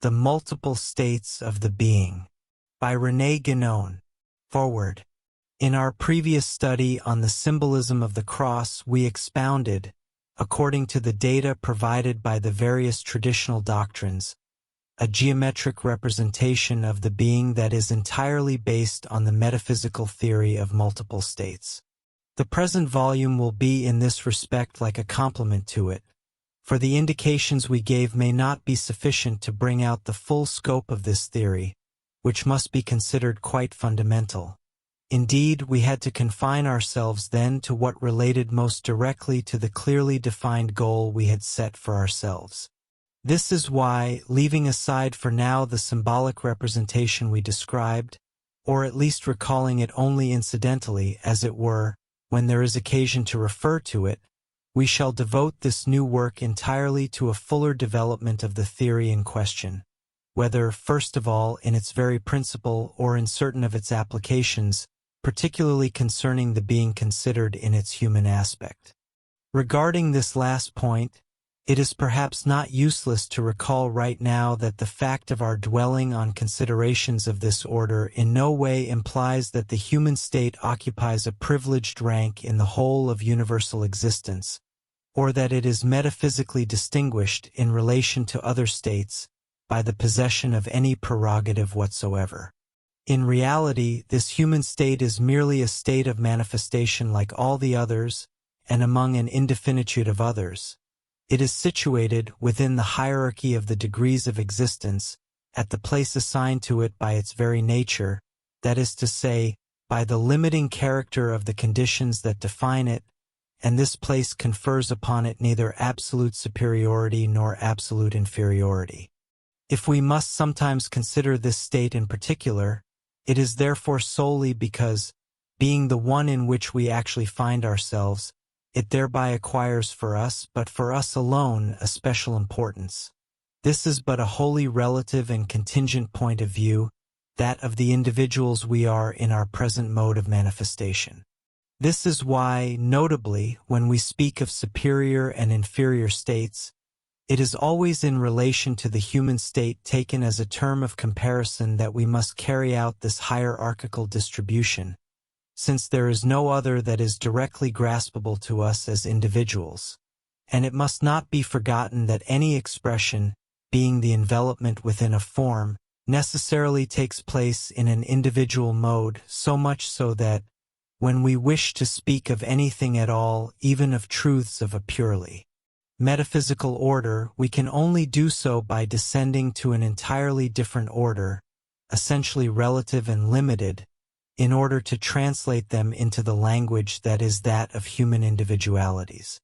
The Multiple States of the Being, by Rene Guenon. Forward. In our previous study on the symbolism of the cross, we expounded, according to the data provided by the various traditional doctrines, a geometric representation of the being that is entirely based on the metaphysical theory of multiple states. The present volume will be in this respect like a complement to it, for the indications we gave may not be sufficient to bring out the full scope of this theory, which must be considered quite fundamental. Indeed, we had to confine ourselves then to what related most directly to the clearly defined goal we had set for ourselves. This is why, leaving aside for now the symbolic representation we described, or at least recalling it only incidentally, as it were, when there is occasion to refer to it, we shall devote this new work entirely to a fuller development of the theory in question, whether, first of all, in its very principle or in certain of its applications, particularly concerning the being considered in its human aspect. Regarding this last point, it is perhaps not useless to recall right now that the fact of our dwelling on considerations of this order in no way implies that the human state occupies a privileged rank in the whole of universal existence, or that it is metaphysically distinguished in relation to other states by the possession of any prerogative whatsoever. In reality, this human state is merely a state of manifestation like all the others, and among an indefinitude of others. It is situated within the hierarchy of the degrees of existence, at the place assigned to it by its very nature, that is to say, by the limiting character of the conditions that define it, and this place confers upon it neither absolute superiority nor absolute inferiority. If we must sometimes consider this state in particular, it is therefore solely because, being the one in which we actually find ourselves, it thereby acquires for us, but for us alone, a special importance. This is but a wholly relative and contingent point of view, that of the individuals we are in our present mode of manifestation. This is why, notably, when we speak of superior and inferior states, it is always in relation to the human state taken as a term of comparison that we must carry out this hierarchical distribution, since there is no other that is directly graspable to us as individuals. And it must not be forgotten that any expression, being the envelopment within a form, necessarily takes place in an individual mode, so much so that, when we wish to speak of anything at all, even of truths of a purely metaphysical order, we can only do so by descending to an entirely different order, essentially relative and limited, in order to translate them into the language that is that of human individualities.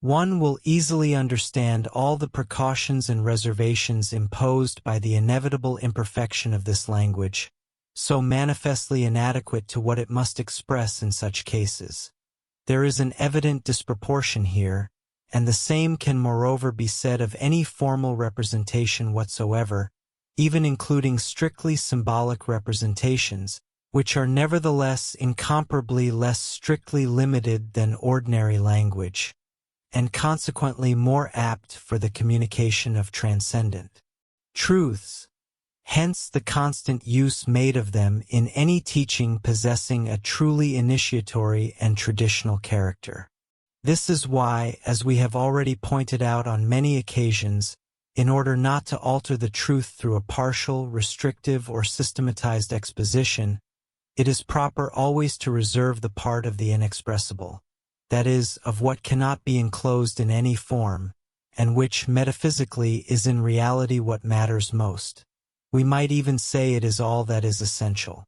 One will easily understand all the precautions and reservations imposed by the inevitable imperfection of this language, so manifestly inadequate to what it must express in such cases. There is an evident disproportion here, and the same can moreover be said of any formal representation whatsoever, even including strictly symbolic representations, which are nevertheless incomparably less strictly limited than ordinary language, and consequently more apt for the communication of transcendent truths. Hence the constant use made of them in any teaching possessing a truly initiatory and traditional character. This is why, as we have already pointed out on many occasions, in order not to alter the truth through a partial, restrictive, or systematized exposition, it is proper always to reserve the part of the inexpressible, that is, of what cannot be enclosed in any form, and which, metaphysically, is in reality what matters most. We might even say it is all that is essential.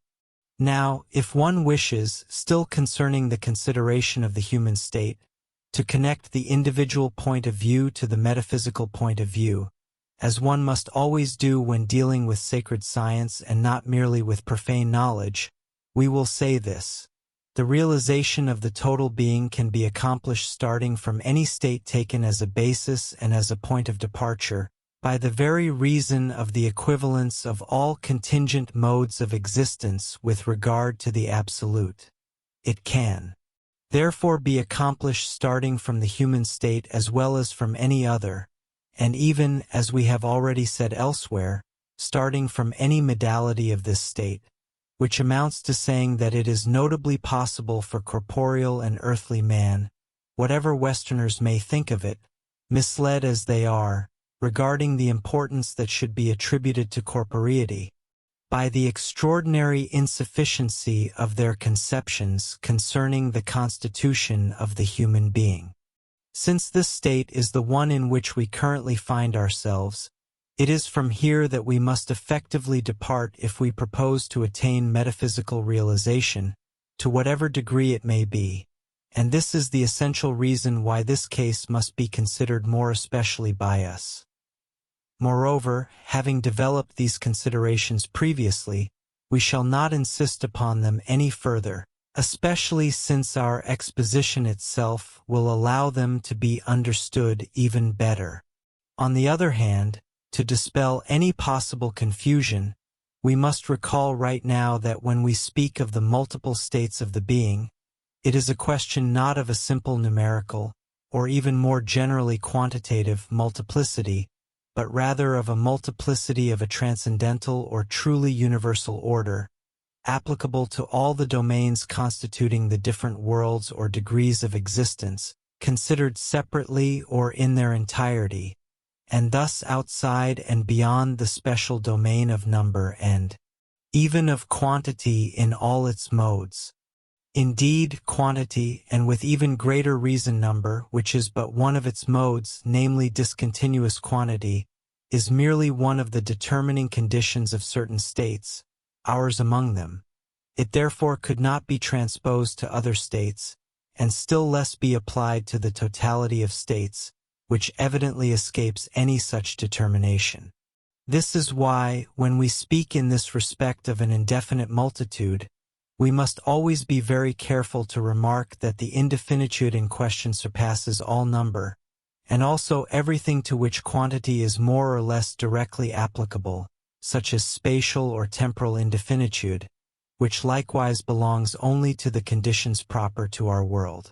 Now, if one wishes, still concerning the consideration of the human state, to connect the individual point of view to the metaphysical point of view, as one must always do when dealing with sacred science and not merely with profane knowledge, we will say this: the realization of the total being can be accomplished starting from any state taken as a basis and as a point of departure, by the very reason of the equivalence of all contingent modes of existence with regard to the absolute. It can therefore be accomplished starting from the human state as well as from any other, and even, as we have already said elsewhere, starting from any modality of this state, which amounts to saying that it is notably possible for corporeal and earthly man, whatever Westerners may think of it, misled as they are, regarding the importance that should be attributed to corporeity, by the extraordinary insufficiency of their conceptions concerning the constitution of the human being. Since this state is the one in which we currently find ourselves, it is from here that we must effectively depart if we propose to attain metaphysical realization, to whatever degree it may be, and this is the essential reason why this case must be considered more especially by us. Moreover, having developed these considerations previously, we shall not insist upon them any further, especially since our exposition itself will allow them to be understood even better. On the other hand, to dispel any possible confusion, we must recall right now that when we speak of the multiple states of the being, it is a question not of a simple numerical, or even more generally quantitative, multiplicity, but rather of a multiplicity of a transcendental or truly universal order, applicable to all the domains constituting the different worlds or degrees of existence, considered separately or in their entirety, and thus outside and beyond the special domain of number and even of quantity in all its modes. Indeed, quantity, and with even greater reason number, which is but one of its modes, namely discontinuous quantity, is merely one of the determining conditions of certain states, ours among them. It therefore could not be transposed to other states, and still less be applied to the totality of states, which evidently escapes any such determination. This is why, when we speak in this respect of an indefinite multitude, we must always be very careful to remark that the indefinitude in question surpasses all number, and also everything to which quantity is more or less directly applicable, such as spatial or temporal indefinitude, which likewise belongs only to the conditions proper to our world.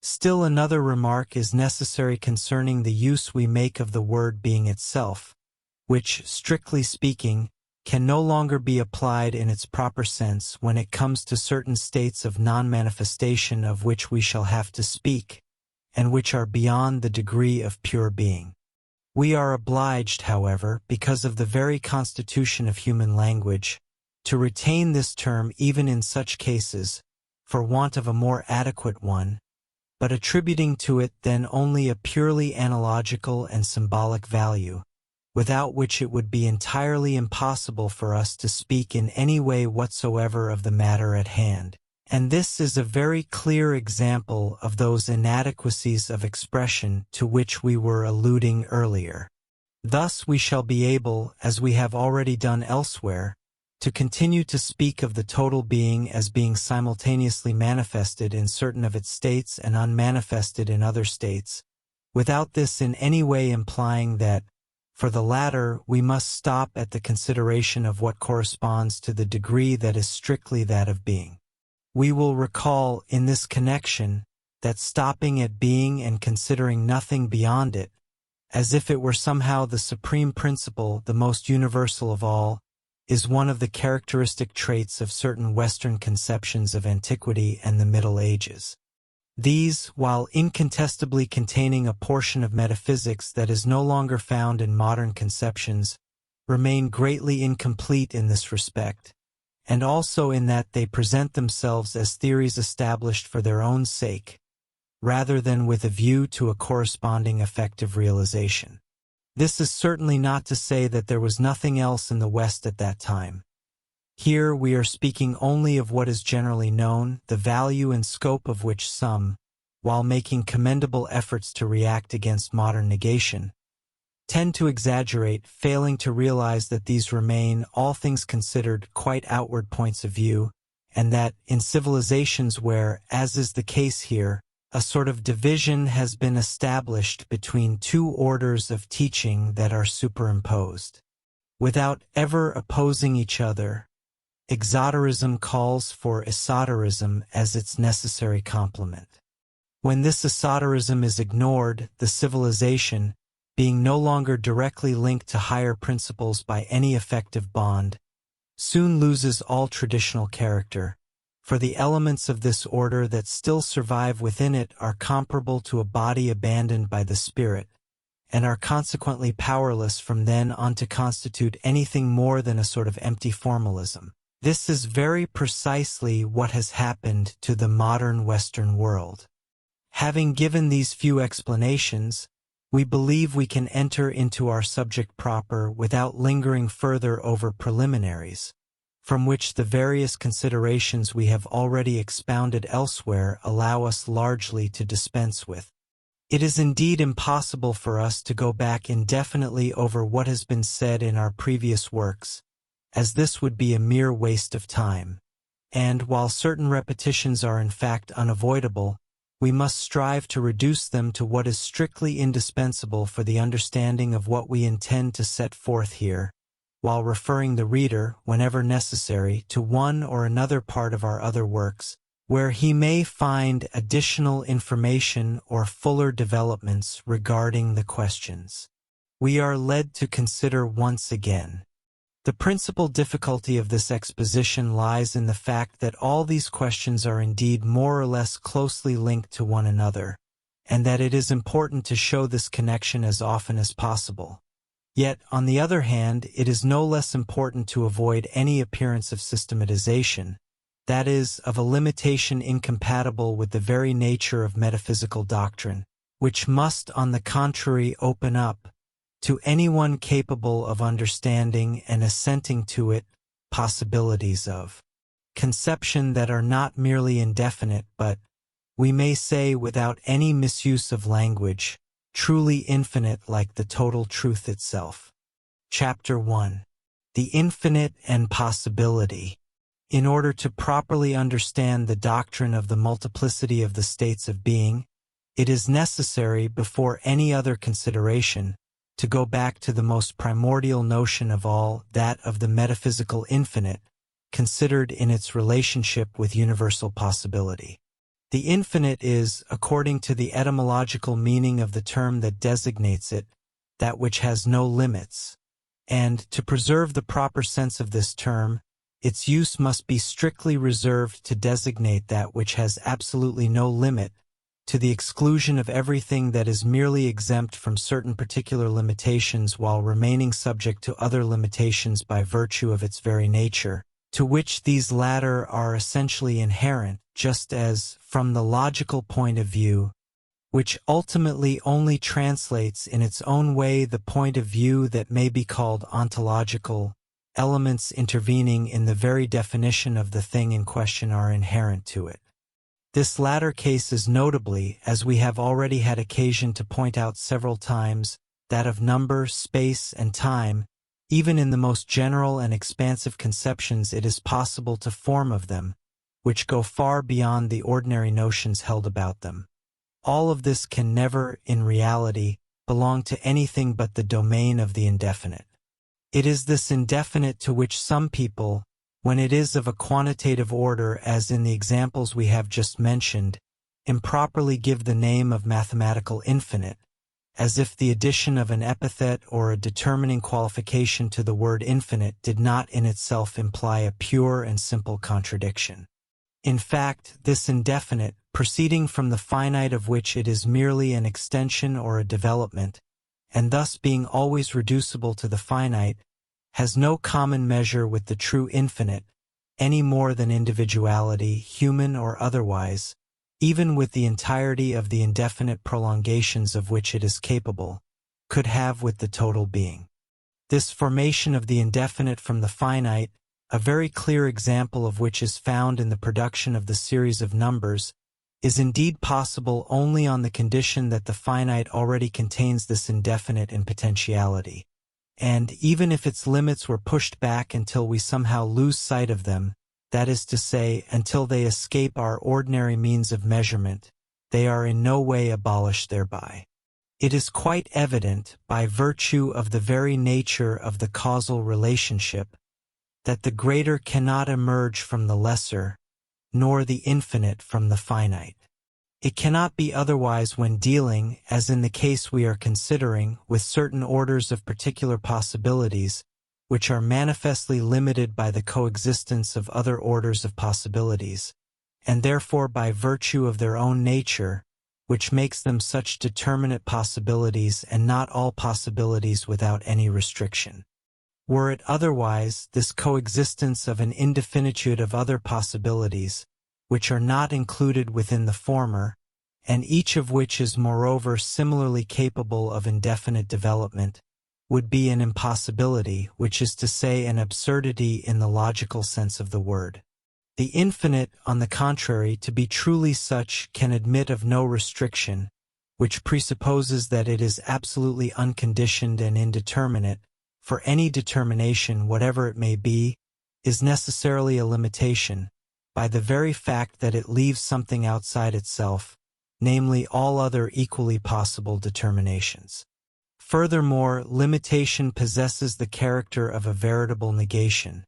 Still another remark is necessary concerning the use we make of the word being itself, which, strictly speaking, can no longer be applied in its proper sense when it comes to certain states of non-manifestation of which we shall have to speak, and which are beyond the degree of pure being. We are obliged, however, because of the very constitution of human language, to retain this term even in such cases, for want of a more adequate one, but attributing to it then only a purely analogical and symbolic value, without which it would be entirely impossible for us to speak in any way whatsoever of the matter at hand. And this is a very clear example of those inadequacies of expression to which we were alluding earlier. Thus we shall be able, as we have already done elsewhere, to continue to speak of the total being as being simultaneously manifested in certain of its states and unmanifested in other states, without this in any way implying that, for the latter, we must stop at the consideration of what corresponds to the degree that is strictly that of being. We will recall, in this connection, that stopping at being and considering nothing beyond it, as if it were somehow the supreme principle, the most universal of all, is one of the characteristic traits of certain Western conceptions of antiquity and the Middle Ages. These, while incontestably containing a portion of metaphysics that is no longer found in modern conceptions, remain greatly incomplete in this respect, and also in that they present themselves as theories established for their own sake, rather than with a view to a corresponding effective realization. This is certainly not to say that there was nothing else in the West at that time. Here we are speaking only of what is generally known, the value and scope of which some, while making commendable efforts to react against modern negation, tend to exaggerate, failing to realize that these remain, all things considered, quite outward points of view, and that, in civilizations where, as is the case here, a sort of division has been established between two orders of teaching that are superimposed, without ever opposing each other, exoterism calls for esoterism as its necessary complement. When this esoterism is ignored, the civilization, being no longer directly linked to higher principles by any effective bond, soon loses all traditional character, for the elements of this order that still survive within it are comparable to a body abandoned by the spirit, and are consequently powerless from then on to constitute anything more than a sort of empty formalism. This is very precisely what has happened to the modern Western world. Having given these few explanations, we believe we can enter into our subject proper without lingering further over preliminaries, from which the various considerations we have already expounded elsewhere allow us largely to dispense with. It is indeed impossible for us to go back indefinitely over what has been said in our previous works, as this would be a mere waste of time, and while certain repetitions are in fact unavoidable, we must strive to reduce them to what is strictly indispensable for the understanding of what we intend to set forth here, while referring the reader, whenever necessary, to one or another part of our other works, where he may find additional information or fuller developments regarding the questions we are led to consider once again. The principal difficulty of this exposition lies in the fact that all these questions are indeed more or less closely linked to one another, and that it is important to show this connection as often as possible. Yet, on the other hand, it is no less important to avoid any appearance of systematization, that is, of a limitation incompatible with the very nature of metaphysical doctrine, which must, on the contrary, open up, to anyone capable of understanding and assenting to it, possibilities of conception that are not merely indefinite but, we may say without any misuse of language, truly infinite like the total truth itself. Chapter 1. The Infinite and Possibility. In order to properly understand the doctrine of the multiplicity of the states of being, it is necessary, before any other consideration, to go back to the most primordial notion of all, that of the metaphysical infinite, considered in its relationship with universal possibility. The infinite is, according to the etymological meaning of the term that designates it, that which has no limits, and, to preserve the proper sense of this term, its use must be strictly reserved to designate that which has absolutely no limit, to the exclusion of everything that is merely exempt from certain particular limitations while remaining subject to other limitations by virtue of its very nature, to which these latter are essentially inherent, just as, from the logical point of view, which ultimately only translates in its own way the point of view that may be called ontological, elements intervening in the very definition of the thing in question are inherent to it. This latter case is notably, as we have already had occasion to point out several times, that of number, space, and time. Even in the most general and expansive conceptions it is possible to form of them, which go far beyond the ordinary notions held about them. All of this can never, in reality, belong to anything but the domain of the indefinite. It is this indefinite to which some people, when it is of a quantitative order as in the examples we have just mentioned, improperly give the name of mathematical infinite, as if the addition of an epithet or a determining qualification to the word infinite did not in itself imply a pure and simple contradiction. In fact, this indefinite, proceeding from the finite of which it is merely an extension or a development, and thus being always reducible to the finite, has no common measure with the true infinite, any more than individuality, human or otherwise, even with the entirety of the indefinite prolongations of which it is capable, could have with the total being. This formation of the indefinite from the finite, a very clear example of which is found in the production of the series of numbers, is indeed possible only on the condition that the finite already contains this indefinite in potentiality. And even if its limits were pushed back until we somehow lose sight of them, that is to say, until they escape our ordinary means of measurement, they are in no way abolished thereby. It is quite evident, by virtue of the very nature of the causal relationship, that the greater cannot emerge from the lesser, nor the infinite from the finite. It cannot be otherwise when dealing, as in the case we are considering, with certain orders of particular possibilities, which are manifestly limited by the coexistence of other orders of possibilities, and therefore by virtue of their own nature, which makes them such determinate possibilities and not all possibilities without any restriction. Were it otherwise, this coexistence of an indefinitude of other possibilities, which are not included within the former, and each of which is moreover similarly capable of indefinite development, would be an impossibility, which is to say an absurdity in the logical sense of the word. The infinite, on the contrary, to be truly such, can admit of no restriction, which presupposes that it is absolutely unconditioned and indeterminate, for any determination, whatever it may be, is necessarily a limitation, by the very fact that it leaves something outside itself, namely all other equally possible determinations. Furthermore, limitation possesses the character of a veritable negation.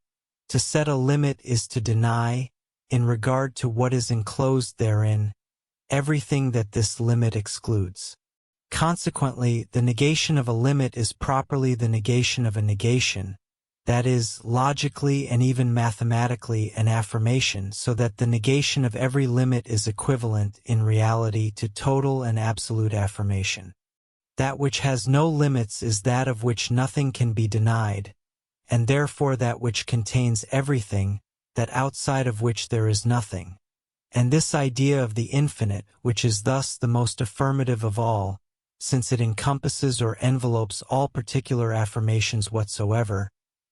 To set a limit is to deny, in regard to what is enclosed therein, everything that this limit excludes. Consequently, the negation of a limit is properly the negation of a negation, that is, logically and even mathematically an affirmation, so that the negation of every limit is equivalent, in reality, to total and absolute affirmation. That which has no limits is that of which nothing can be denied, and therefore that which contains everything, that outside of which there is nothing. And this idea of the infinite, which is thus the most affirmative of all, since it encompasses or envelopes all particular affirmations whatsoever,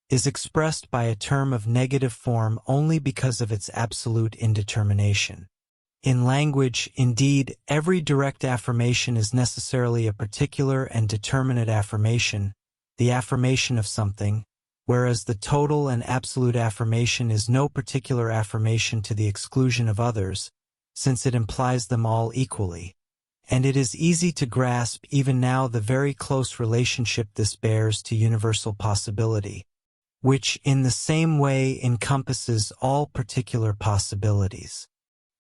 is expressed by a term of negative form only because of its absolute indetermination. In language, indeed, every direct affirmation is necessarily a particular and determinate affirmation, the affirmation of something, whereas the total and absolute affirmation is no particular affirmation to the exclusion of others, since it implies them all equally. And it is easy to grasp even now the very close relationship this bears to universal possibility, which in the same way encompasses all particular possibilities.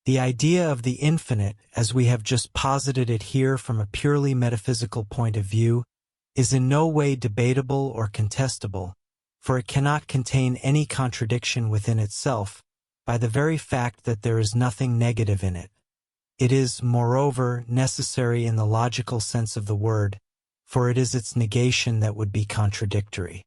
The idea of the infinite, as we have just posited it here from a purely metaphysical point of view, is in no way debatable or contestable, for it cannot contain any contradiction within itself, by the very fact that there is nothing negative in it. It is, moreover, necessary in the logical sense of the word, for it is its negation that would be contradictory.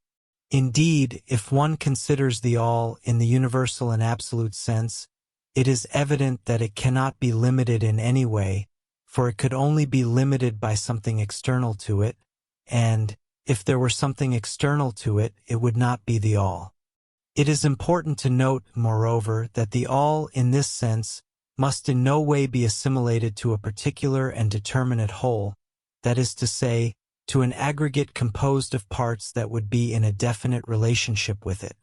Indeed, if one considers the all in the universal and absolute sense, it is evident that it cannot be limited in any way, for it could only be limited by something external to it, and, if there were something external to it, it would not be the all. It is important to note, moreover, that the all, in this sense, must in no way be assimilated to a particular and determinate whole, that is to say, to an aggregate composed of parts that would be in a definite relationship with it.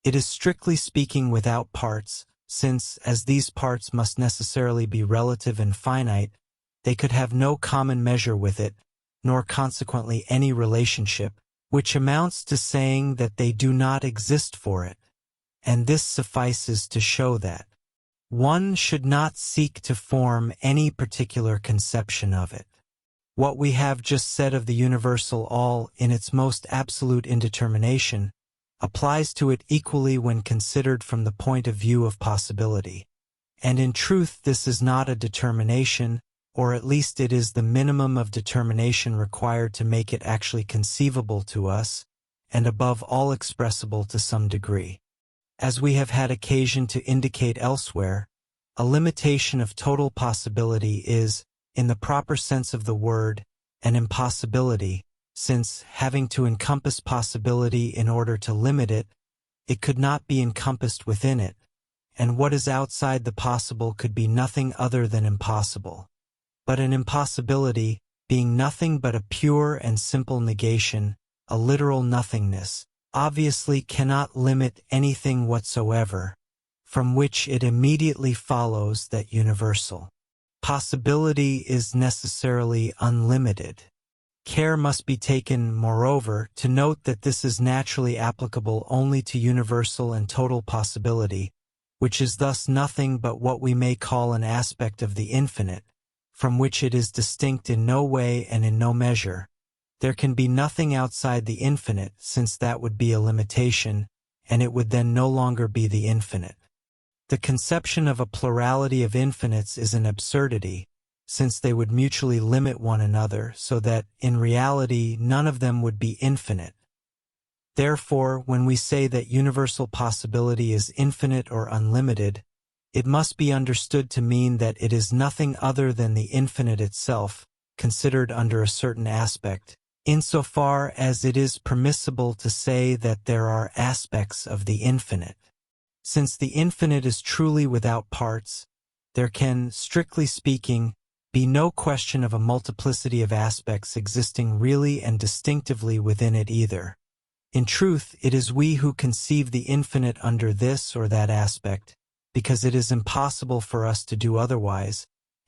It is strictly speaking without parts, since, as these parts must necessarily be relative and finite, they could have no common measure with it, nor consequently any relationship, which amounts to saying that they do not exist for it, and this suffices to show that one should not seek to form any particular conception of it. What we have just said of the universal all in its most absolute indetermination applies to it equally when considered from the point of view of possibility. And in truth this is not a determination, or at least it is the minimum of determination required to make it actually conceivable to us, and above all expressible to some degree. As we have had occasion to indicate elsewhere, a limitation of total possibility is, in the proper sense of the word, an impossibility, since, having to encompass possibility in order to limit it, it could not be encompassed within it, and what is outside the possible could be nothing other than impossible. But an impossibility, being nothing but a pure and simple negation, a literal nothingness, obviously cannot limit anything whatsoever, from which it immediately follows that universal possibility is necessarily unlimited. Care must be taken, moreover, to note that this is naturally applicable only to universal and total possibility, which is thus nothing but what we may call an aspect of the infinite, from which it is distinct in no way and in no measure. There can be nothing outside the infinite, since that would be a limitation, and it would then no longer be the infinite. The conception of a plurality of infinites is an absurdity, since they would mutually limit one another so that, in reality, none of them would be infinite. Therefore, when we say that universal possibility is infinite or unlimited, it must be understood to mean that it is nothing other than the infinite itself, considered under a certain aspect, insofar as it is permissible to say that there are aspects of the infinite. Since the infinite is truly without parts, there can, strictly speaking, be no question of a multiplicity of aspects existing really and distinctively within it either. In truth, it is we who conceive the infinite under this or that aspect, because it is impossible for us to do otherwise,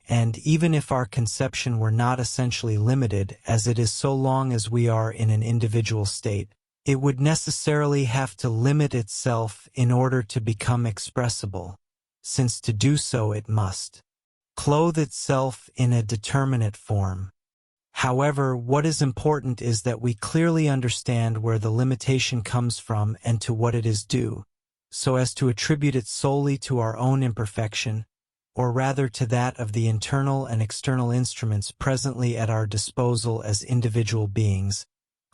and even if our conception were not essentially limited, as it is so long as we are in an individual state, it would necessarily have to limit itself in order to become expressible, since to do so it must clothe itself in a determinate form. However, what is important is that we clearly understand where the limitation comes from and to what it is due, so as to attribute it solely to our own imperfection, or rather to that of the internal and external instruments presently at our disposal as individual beings,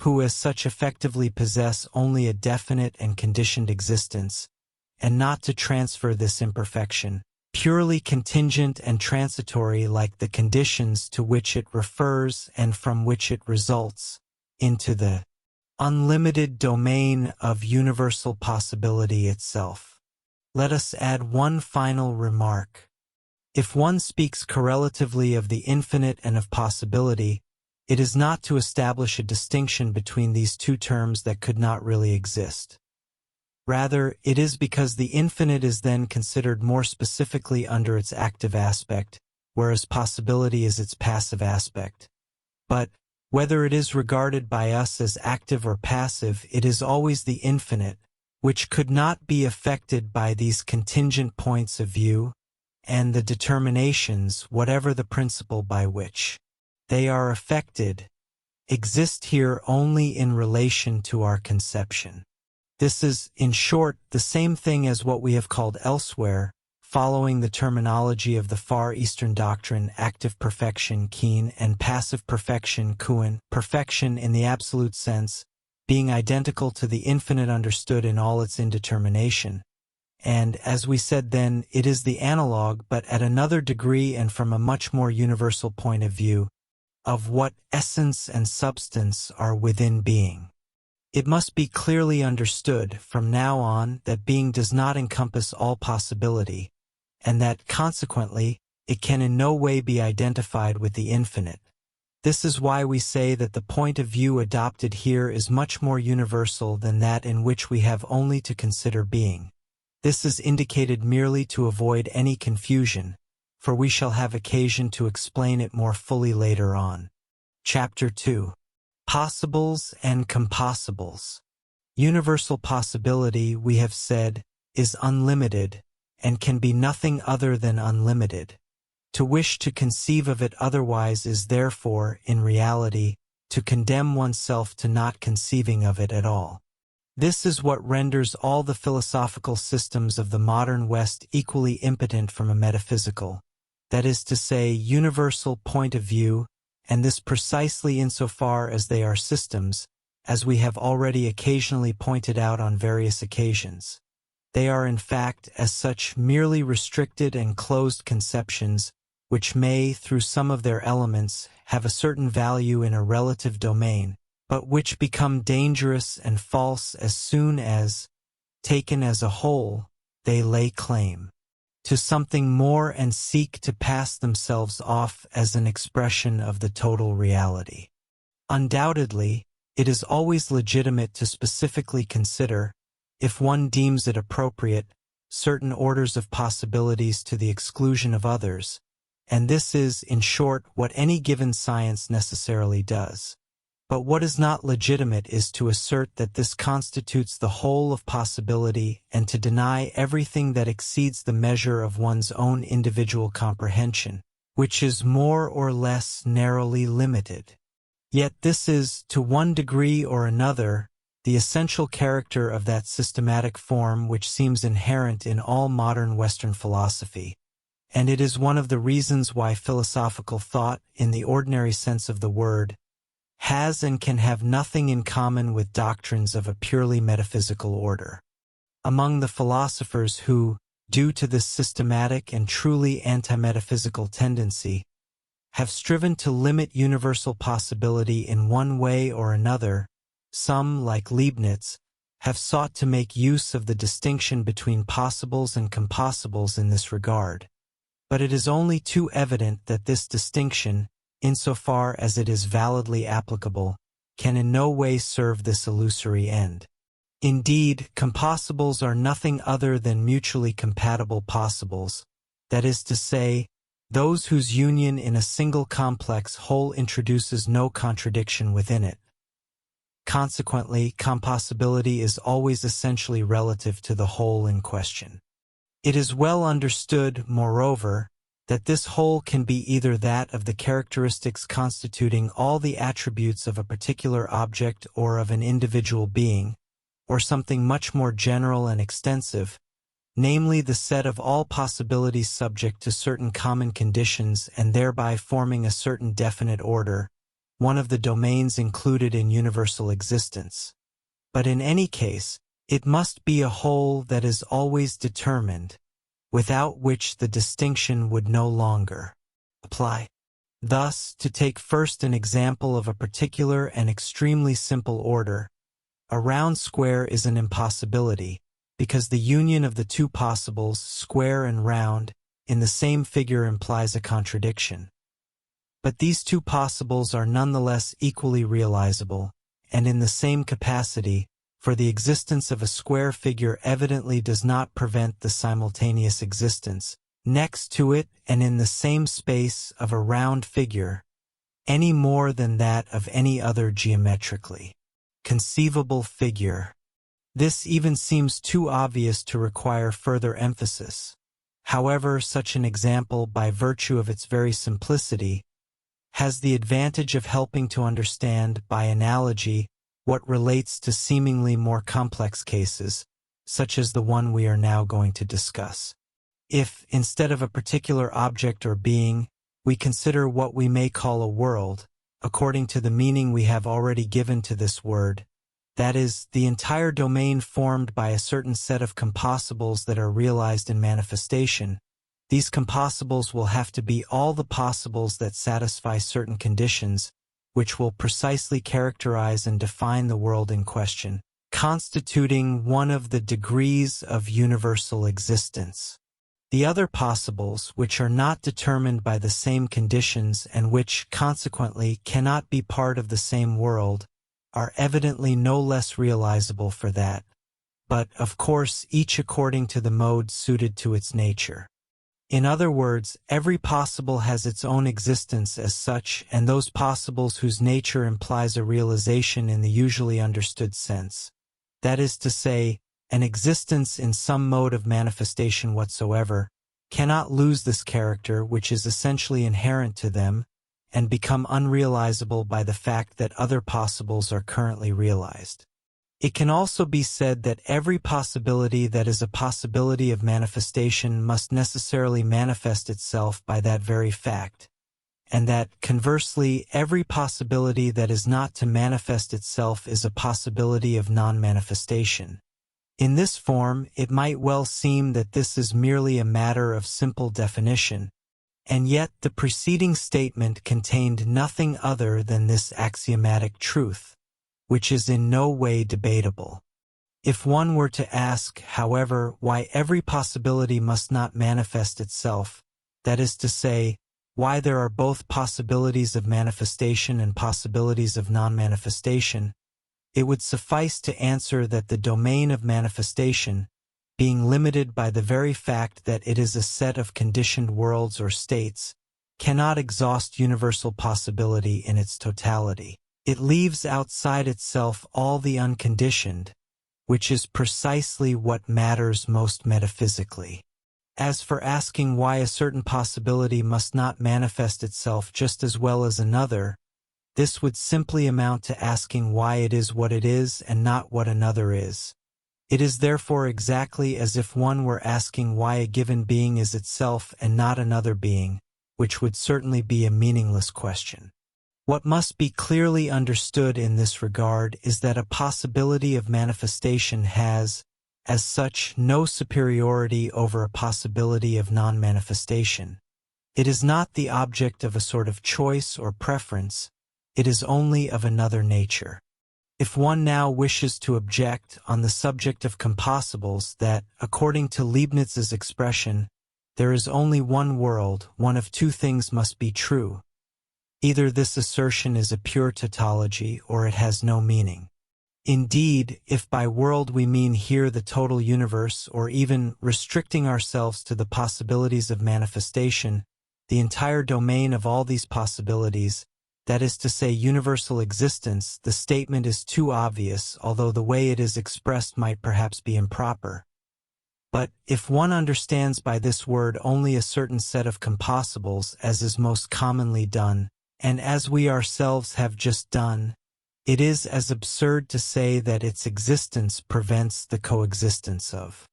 who as such effectively possess only a definite and conditioned existence, and not to transfer this imperfection, purely contingent and transitory like the conditions to which it refers and from which it results, into the unlimited domain of universal possibility itself. Let us add one final remark. If one speaks correlatively of the infinite and of possibility, it is not to establish a distinction between these two terms that could not really exist. Rather, it is because the infinite is then considered more specifically under its active aspect, whereas possibility is its passive aspect. But, whether it is regarded by us as active or passive, it is always the infinite, which could not be affected by these contingent points of view, and the determinations, whatever the principle by which they are affected, exist here only in relation to our conception. This is, in short, the same thing as what we have called elsewhere, following the terminology of the Far Eastern doctrine, active perfection, Keen, and passive perfection, Kuan, perfection in the absolute sense, being identical to the infinite understood in all its indetermination. And, as we said then, it is the analog, but at another degree and from a much more universal point of view, of what essence and substance are within being. It must be clearly understood from now on that being does not encompass all possibility, and that, consequently, it can in no way be identified with the infinite. This is why we say that the point of view adopted here is much more universal than that in which we have only to consider being. This is indicated merely to avoid any confusion, for we shall have occasion to explain it more fully later on. Chapter 2. Possibles and Compossibles. Universal possibility, we have said, is unlimited, and can be nothing other than unlimited. To wish to conceive of it otherwise is therefore, in reality, to condemn oneself to not conceiving of it at all. This is what renders all the philosophical systems of the modern West equally impotent from a metaphysical, that is to say, universal point of view, and this precisely insofar as they are systems, as we have already occasionally pointed out on various occasions. They are in fact, as such, merely restricted and closed conceptions, which may, through some of their elements, have a certain value in a relative domain, but which become dangerous and false as soon as, taken as a whole, they lay claim to something more and seek to pass themselves off as an expression of the total reality. Undoubtedly, it is always legitimate to specifically consider, if one deems it appropriate, certain orders of possibilities to the exclusion of others, and this is, in short, what any given science necessarily does. But what is not legitimate is to assert that this constitutes the whole of possibility and to deny everything that exceeds the measure of one's own individual comprehension, which is more or less narrowly limited. Yet this is, to one degree or another, the essential character of that systematic form which seems inherent in all modern Western philosophy, and it is one of the reasons why philosophical thought, in the ordinary sense of the word, has and can have nothing in common with doctrines of a purely metaphysical order. Among the philosophers who, due to this systematic and truly anti-metaphysical tendency, have striven to limit universal possibility in one way or another, some, like Leibniz, have sought to make use of the distinction between possibles and compossibles in this regard. But it is only too evident that this distinction, insofar as it is validly applicable, can in no way serve this illusory end. Indeed, compossibles are nothing other than mutually compatible possibles, that is to say, those whose union in a single complex whole introduces no contradiction within it. Consequently, compossibility is always essentially relative to the whole in question. It is well understood, moreover, that this whole can be either that of the characteristics constituting all the attributes of a particular object or of an individual being, or something much more general and extensive, namely the set of all possibilities subject to certain common conditions and thereby forming a certain definite order, one of the domains included in universal existence. But in any case, it must be a whole that is always determined, without which the distinction would no longer apply. Thus, to take first an example of a particular and extremely simple order, a round square is an impossibility, because the union of the two possibles, square and round, in the same figure implies a contradiction. But these two possibles are nonetheless equally realizable, and in the same capacity, for the existence of a square figure evidently does not prevent the simultaneous existence, next to it and in the same space, of a round figure, any more than that of any other geometrically conceivable figure. This even seems too obvious to require further emphasis. However, such an example, by virtue of its very simplicity, has the advantage of helping to understand, by analogy, what relates to seemingly more complex cases, such as the one we are now going to discuss. If, instead of a particular object or being, we consider what we may call a world, according to the meaning we have already given to this word, that is, the entire domain formed by a certain set of compossibles that are realized in manifestation, these compossibles will have to be all the possibles that satisfy certain conditions, which will precisely characterize and define the world in question, constituting one of the degrees of universal existence. The other possibles, which are not determined by the same conditions and which, consequently, cannot be part of the same world, are evidently no less realizable for that, but, of course, each according to the mode suited to its nature. In other words, every possible has its own existence as such, and those possibles whose nature implies a realization in the usually understood sense, that is to say, an existence in some mode of manifestation whatsoever, cannot lose this character which is essentially inherent to them, and become unrealizable by the fact that other possibles are currently realized. It can also be said that every possibility that is a possibility of manifestation must necessarily manifest itself by that very fact, and that, conversely, every possibility that is not to manifest itself is a possibility of non-manifestation. In this form, it might well seem that this is merely a matter of simple definition, and yet the preceding statement contained nothing other than this axiomatic truth, which is in no way debatable. If one were to ask, however, why every possibility must not manifest itself, that is to say, why there are both possibilities of manifestation and possibilities of non-manifestation, it would suffice to answer that the domain of manifestation, being limited by the very fact that it is a set of conditioned worlds or states, cannot exhaust universal possibility in its totality. It leaves outside itself all the unconditioned, which is precisely what matters most metaphysically. As for asking why a certain possibility must not manifest itself just as well as another, this would simply amount to asking why it is what it is and not what another is. It is therefore exactly as if one were asking why a given being is itself and not another being, which would certainly be a meaningless question. What must be clearly understood in this regard is that a possibility of manifestation has, as such, no superiority over a possibility of non-manifestation. It is not the object of a sort of choice or preference, it is only of another nature. If one now wishes to object on the subject of compossibles that, according to Leibniz's expression, there is only one world, one of two things must be true. Either this assertion is a pure tautology or it has no meaning. Indeed, if by world we mean here the total universe or even, restricting ourselves to the possibilities of manifestation, the entire domain of all these possibilities, that is to say universal existence, the statement is too obvious, although the way it is expressed might perhaps be improper. But if one understands by this word only a certain set of compossibles, as is most commonly done, and as we ourselves have just done, it is as absurd to say that its existence prevents the coexistence of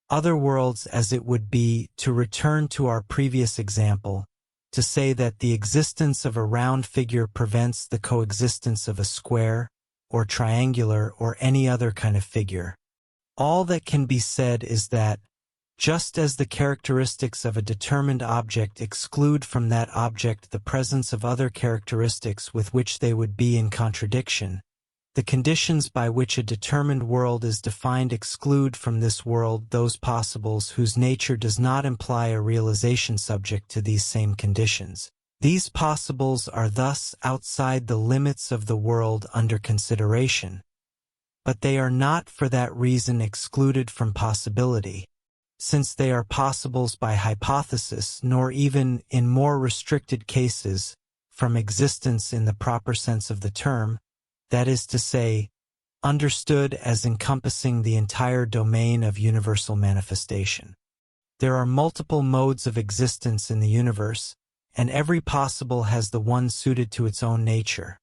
other worlds as it would be, to return to our previous example, to say that the existence of a round figure prevents the coexistence of a square, or triangular, or any other kind of figure. All that can be said is that, just as the characteristics of a determined object exclude from that object the presence of other characteristics with which they would be in contradiction, the conditions by which a determined world is defined exclude from this world those possibles whose nature does not imply a realization subject to these same conditions. These possibles are thus outside the limits of the world under consideration, but they are not for that reason excluded from possibility, since they are possibles by hypothesis, nor even, in more restricted cases, from existence in the proper sense of the term, that is to say, understood as encompassing the entire domain of universal manifestation. There are multiple modes of existence in the universe, and every possible has the one suited to its own nature.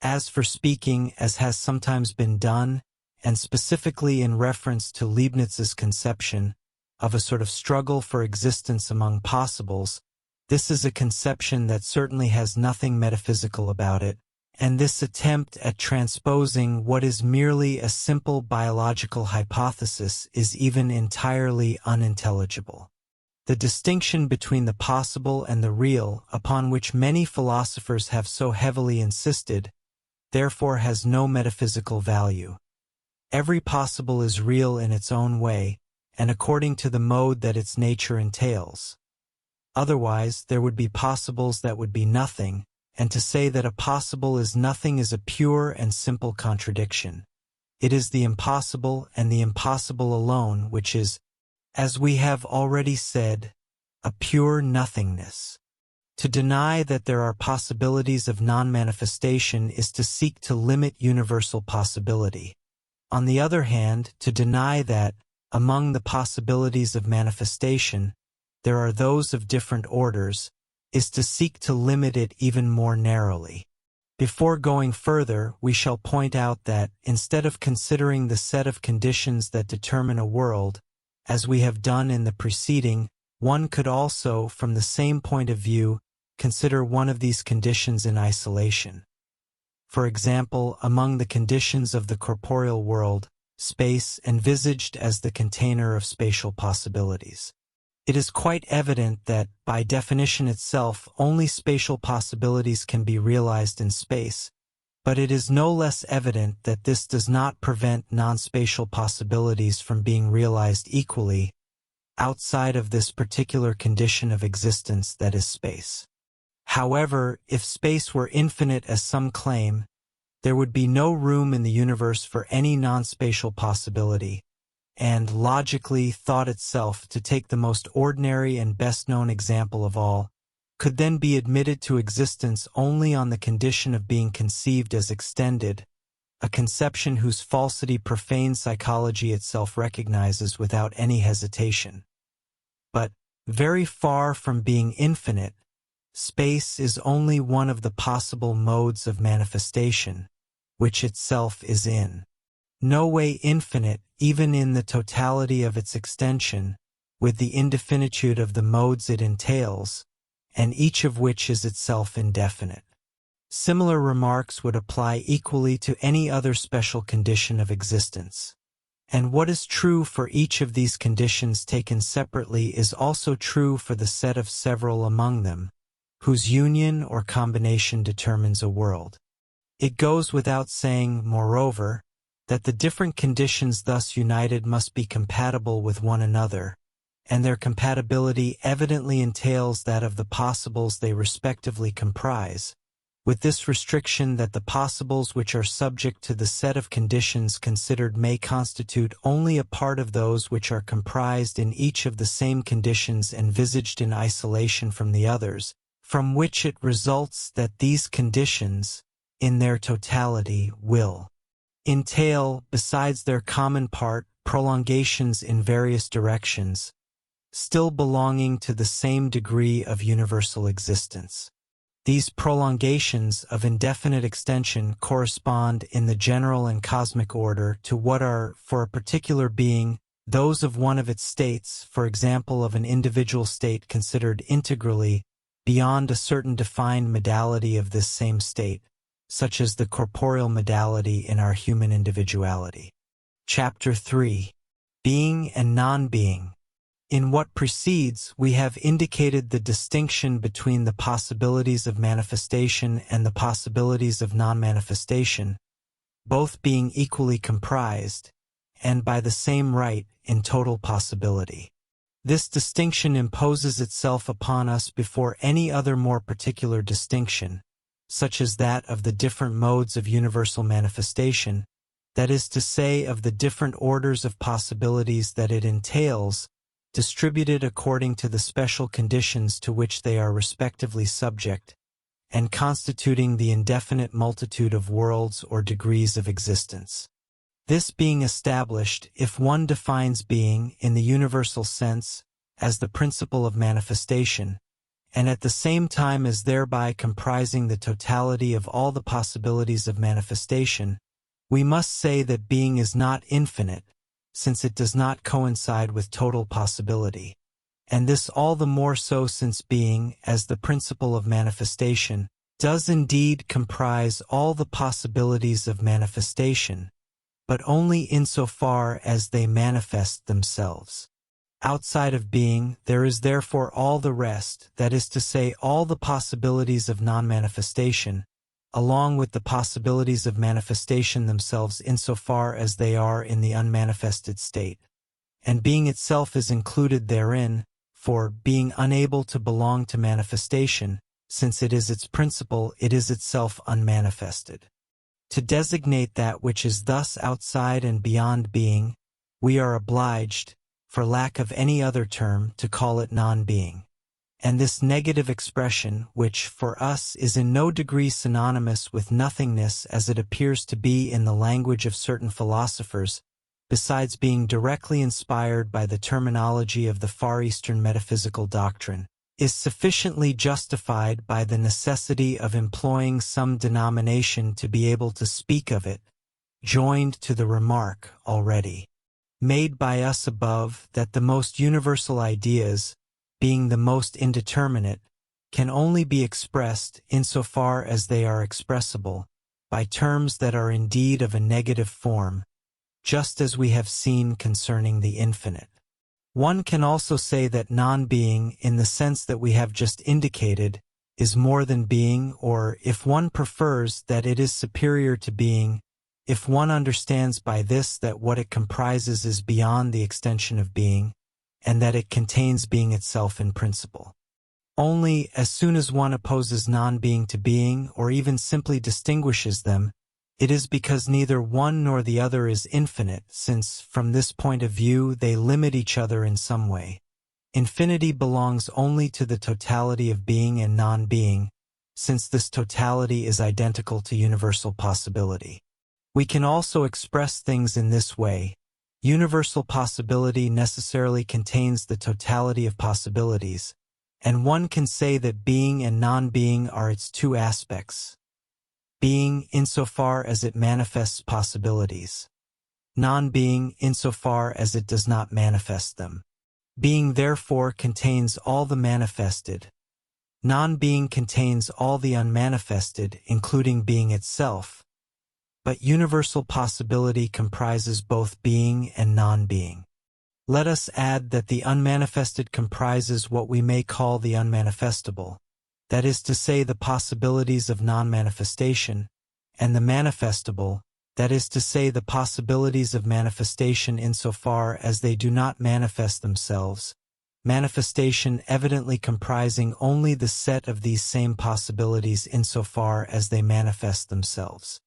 As for speaking, as has sometimes been done, and specifically in reference to Leibniz's conception of a sort of struggle for existence among possibles, this is a conception that certainly has nothing metaphysical about it, and this attempt at transposing what is merely a simple biological hypothesis is even entirely unintelligible. The distinction between the possible and the real, upon which many philosophers have so heavily insisted, therefore has no metaphysical value. Every possible is real in its own way, and according to the mode that its nature entails. Otherwise, there would be possibles that would be nothing, and to say that a possible is nothing is a pure and simple contradiction. It is the impossible and the impossible alone which is, as we have already said, a pure nothingness. To deny that there are possibilities of non-manifestation is to seek to limit universal possibility. On the other hand, to deny that, among the possibilities of manifestation, there are those of different orders, is to seek to limit it even more narrowly. Before going further, we shall point out that, instead of considering the set of conditions that determine a world, as we have done in the preceding, one could also, from the same point of view, consider one of these conditions in isolation. For example, among the conditions of the corporeal world, space envisaged as the container of spatial possibilities. It is quite evident that, by definition itself, only spatial possibilities can be realized in space, but it is no less evident that this does not prevent non-spatial possibilities from being realized equally, outside of this particular condition of existence that is space. However, if space were infinite as some claim, there would be no room in the universe for any non-spatial possibility, and logically thought itself, to take the most ordinary and best-known example of all, could then be admitted to existence only on the condition of being conceived as extended, a conception whose falsity profane psychology itself recognizes without any hesitation. But, very far from being infinite, space is only one of the possible modes of manifestation, which itself is in no way infinite even in the totality of its extension, with the indefinitude of the modes it entails, and each of which is itself indefinite. Similar remarks would apply equally to any other special condition of existence. And what is true for each of these conditions taken separately is also true for the set of several among them, whose union or combination determines a world. It goes without saying, moreover, that the different conditions thus united must be compatible with one another, and their compatibility evidently entails that of the possibles they respectively comprise, with this restriction that the possibles which are subject to the set of conditions considered may constitute only a part of those which are comprised in each of the same conditions envisaged in isolation from the others, from which it results that these conditions, in their totality, will entail, besides their common part, prolongations in various directions, still belonging to the same degree of universal existence. These prolongations of indefinite extension correspond in the general and cosmic order to what are, for a particular being, those of one of its states, for example of an individual state considered integrally beyond a certain defined modality of this same state, such as the corporeal modality in our human individuality. Chapter 3. Being and Non-Being. In what precedes, we have indicated the distinction between the possibilities of manifestation and the possibilities of non-manifestation, both being equally comprised, and by the same right, in total possibility. This distinction imposes itself upon us before any other more particular distinction, such as that of the different modes of universal manifestation, that is to say, of the different orders of possibilities that it entails, distributed according to the special conditions to which they are respectively subject, and constituting the indefinite multitude of worlds or degrees of existence. This being established, if one defines being, in the universal sense, as the principle of manifestation, and at the same time as thereby comprising the totality of all the possibilities of manifestation, we must say that being is not infinite, since it does not coincide with total possibility, and this all the more so since being, as the principle of manifestation, does indeed comprise all the possibilities of manifestation, but only insofar as they manifest themselves. Outside of being, there is therefore all the rest, that is to say, all the possibilities of non-manifestation, along with the possibilities of manifestation themselves insofar as they are in the unmanifested state. And being itself is included therein, for, being unable to belong to manifestation, since it is its principle, it is itself unmanifested. To designate that which is thus outside and beyond being, we are obliged, for lack of any other term, to call it non-being. And this negative expression, which for us is in no degree synonymous with nothingness as it appears to be in the language of certain philosophers, besides being directly inspired by the terminology of the Far Eastern metaphysical doctrine, is sufficiently justified by the necessity of employing some denomination to be able to speak of it, joined to the remark already made by us above that the most universal ideas, being the most indeterminate, can only be expressed, insofar as they are expressible, by terms that are indeed of a negative form, just as we have seen concerning the infinite. One can also say that non-being, in the sense that we have just indicated, is more than being, or, if one prefers, that it is superior to being, if one understands by this that what it comprises is beyond the extension of being, and that it contains being itself in principle. Only, as soon as one opposes non-being to being, or even simply distinguishes them, it is because neither one nor the other is infinite, since, from this point of view, they limit each other in some way. Infinity belongs only to the totality of being and non-being, since this totality is identical to universal possibility. We can also express things in this way, Universal possibility necessarily contains the totality of possibilities, and one can say that being and non-being are its two aspects. Being insofar as it manifests possibilities. Non-being insofar as it does not manifest them. Being therefore contains all the manifested. Non-being contains all the unmanifested, including being itself. But universal possibility comprises both being and non-being. Let us add that the unmanifested comprises what we may call the unmanifestable, that is to say the possibilities of non-manifestation, and the manifestable, that is to say the possibilities of manifestation insofar as they do not manifest themselves, manifestation evidently comprising only the set of these same possibilities insofar as they manifest themselves.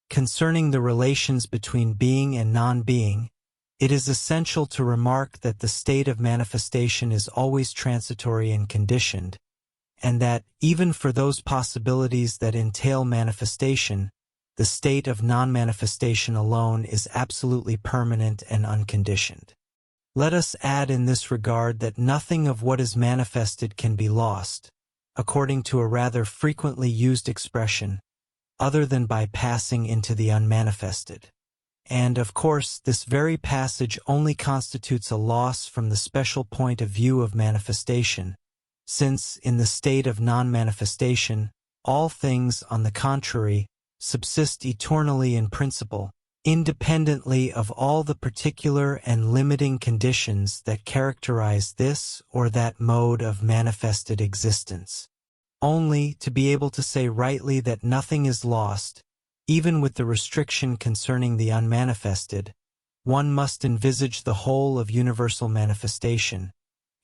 Concerning the relations between being and non-being, it is essential to remark that the state of manifestation is always transitory and conditioned, and that, even for those possibilities that entail manifestation, the state of non-manifestation alone is absolutely permanent and unconditioned. Let us add in this regard that nothing of what is manifested can be lost, according to a rather frequently used expression, other than by passing into the unmanifested. And, of course, this very passage only constitutes a loss from the special point of view of manifestation, since, in the state of non-manifestation, all things, on the contrary, subsist eternally in principle, independently of all the particular and limiting conditions that characterize this or that mode of manifested existence. Only, to be able to say rightly that nothing is lost, even with the restriction concerning the unmanifested, one must envisage the whole of universal manifestation,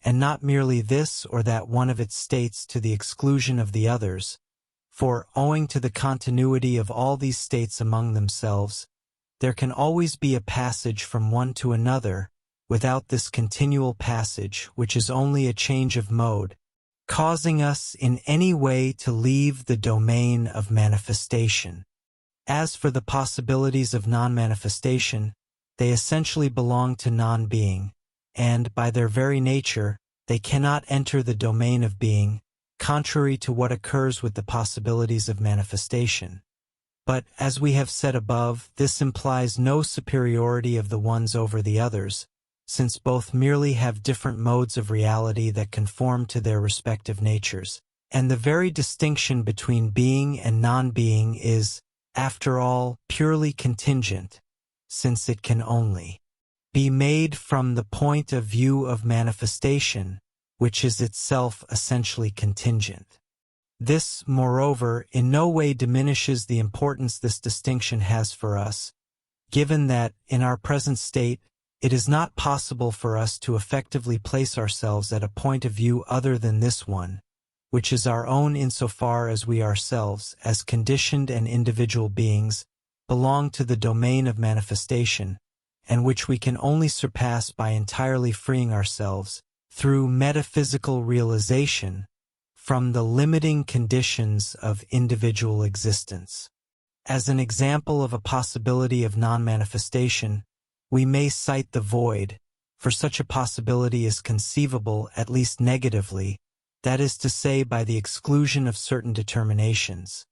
and not merely this or that one of its states to the exclusion of the others, for, owing to the continuity of all these states among themselves, there can always be a passage from one to another, without this continual passage, which is only a change of mode, causing us in any way to leave the domain of manifestation. As for the possibilities of non-manifestation, they essentially belong to non-being, and, by their very nature, they cannot enter the domain of being, contrary to what occurs with the possibilities of manifestation. But, as we have said above, this implies no superiority of the ones over the others, since both merely have different modes of reality that conform to their respective natures, and the very distinction between being and non-being is, after all, purely contingent, since it can only be made from the point of view of manifestation, which is itself essentially contingent. This, moreover, in no way diminishes the importance this distinction has for us, given that, in our present state, it is not possible for us to effectively place ourselves at a point of view other than this one, which is our own insofar as we ourselves, as conditioned and individual beings, belong to the domain of manifestation, and which we can only surpass by entirely freeing ourselves, through metaphysical realization, from the limiting conditions of individual existence. As an example of a possibility of non-manifestation, we may cite the void, for such a possibility is conceivable, at least negatively, that is to say by the exclusion of certain determinations.